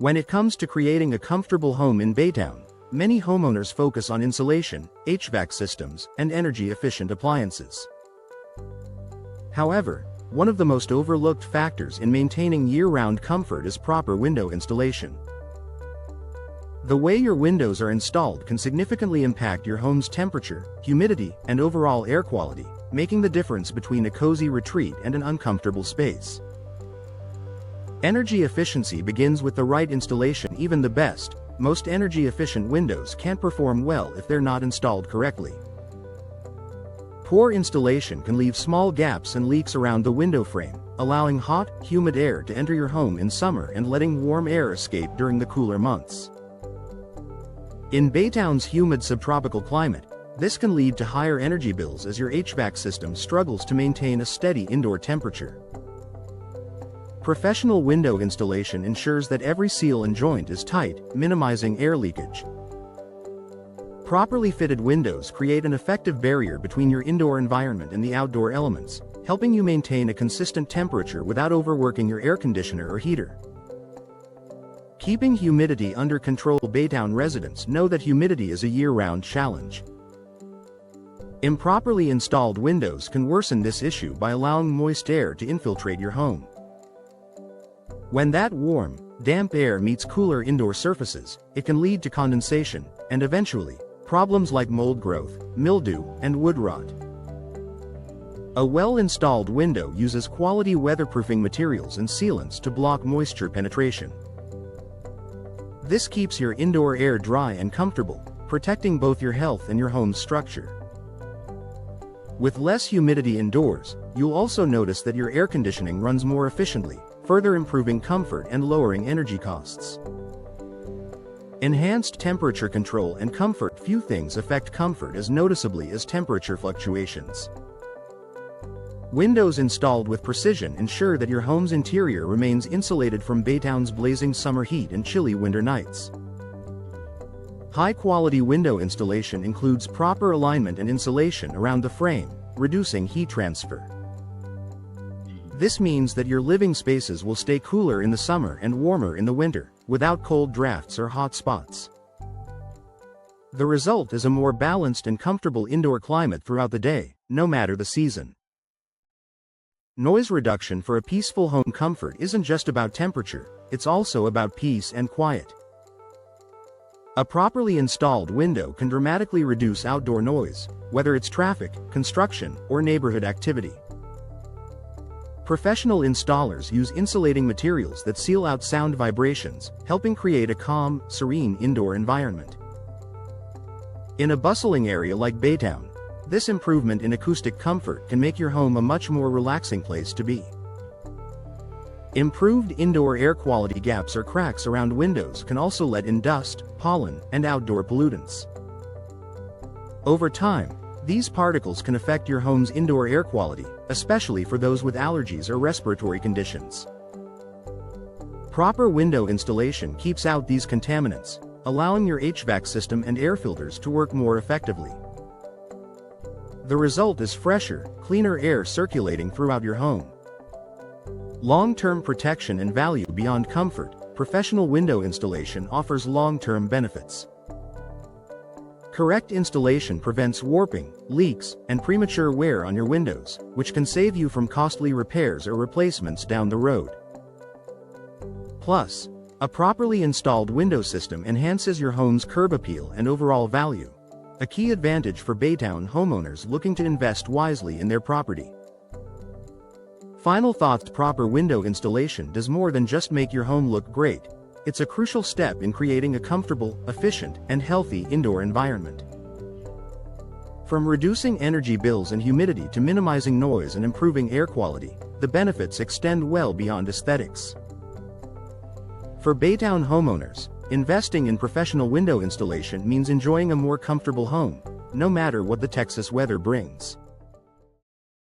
When it comes to creating a comfortable home in Baytown, many homeowners focus on insulation, HVAC systems, and energy-efficient appliances. However, one of the most overlooked factors in maintaining year-round comfort is proper window installation. The way your windows are installed can significantly impact your home's temperature, humidity, and overall air quality, making the difference between a cozy retreat and an uncomfortable space. Energy efficiency begins with the right installation. Even the best, most energy-efficient windows can't perform well if they're not installed correctly. Poor installation can leave small gaps and leaks around the window frame, allowing hot, humid air to enter your home in summer and letting warm air escape during the cooler months. In Baytown's humid subtropical climate, this can lead to higher energy bills as your HVAC system struggles to maintain a steady indoor temperature. Professional window installation ensures that every seal and joint is tight, minimizing air leakage. Properly fitted windows create an effective barrier between your indoor environment and the outdoor elements, helping you maintain a consistent temperature without overworking your air conditioner or heater. Keeping humidity under control. Baytown residents know that humidity is a year-round challenge. Improperly installed windows can worsen this issue by allowing moist air to infiltrate your home. When that warm, damp air meets cooler indoor surfaces, it can lead to condensation, and eventually, problems like mold growth, mildew, and wood rot. A well-installed window uses quality weatherproofing materials and sealants to block moisture penetration. This keeps your indoor air dry and comfortable, protecting both your health and your home's structure. With less humidity indoors, you'll also notice that your air conditioning runs more efficiently, further improving comfort and lowering energy costs. Enhanced temperature control and comfort. Few things affect comfort as noticeably as temperature fluctuations. Windows installed with precision ensure that your home's interior remains insulated from Baytown's blazing summer heat and chilly winter nights. High-quality window installation includes proper alignment and insulation around the frame, reducing heat transfer. This means that your living spaces will stay cooler in the summer and warmer in the winter, without cold drafts or hot spots. The result is a more balanced and comfortable indoor climate throughout the day, no matter the season. Noise reduction. For a peaceful home, comfort isn't just about temperature, it's also about peace and quiet. A properly installed window can dramatically reduce outdoor noise, whether it's traffic, construction, or neighborhood activity. Professional installers use insulating materials that seal out sound vibrations, helping create a calm, serene indoor environment. In a bustling area like Baytown, this improvement in acoustic comfort can make your home a much more relaxing place to be. Improved indoor air quality. Gaps or cracks around windows can also let in dust, pollen, and outdoor pollutants. Over time, these particles can affect your home's indoor air quality, especially for those with allergies or respiratory conditions. Proper window installation keeps out these contaminants, allowing your HVAC system and air filters to work more effectively. The result is fresher, cleaner air circulating throughout your home. Long-term protection and value. Beyond comfort, professional window installation offers long-term benefits. Correct installation prevents warping, leaks, and premature wear on your windows, which can save you from costly repairs or replacements down the road. Plus, a properly installed window system enhances your home's curb appeal and overall value, a key advantage for Baytown homeowners looking to invest wisely in their property. Final thoughts. Proper window installation does more than just make your home look great. It's a crucial step in creating a comfortable, efficient, and healthy indoor environment. From reducing energy bills and humidity to minimizing noise and improving air quality, the benefits extend well beyond aesthetics. For Baytown homeowners, investing in professional window installation means enjoying a more comfortable home, no matter what the Texas weather brings.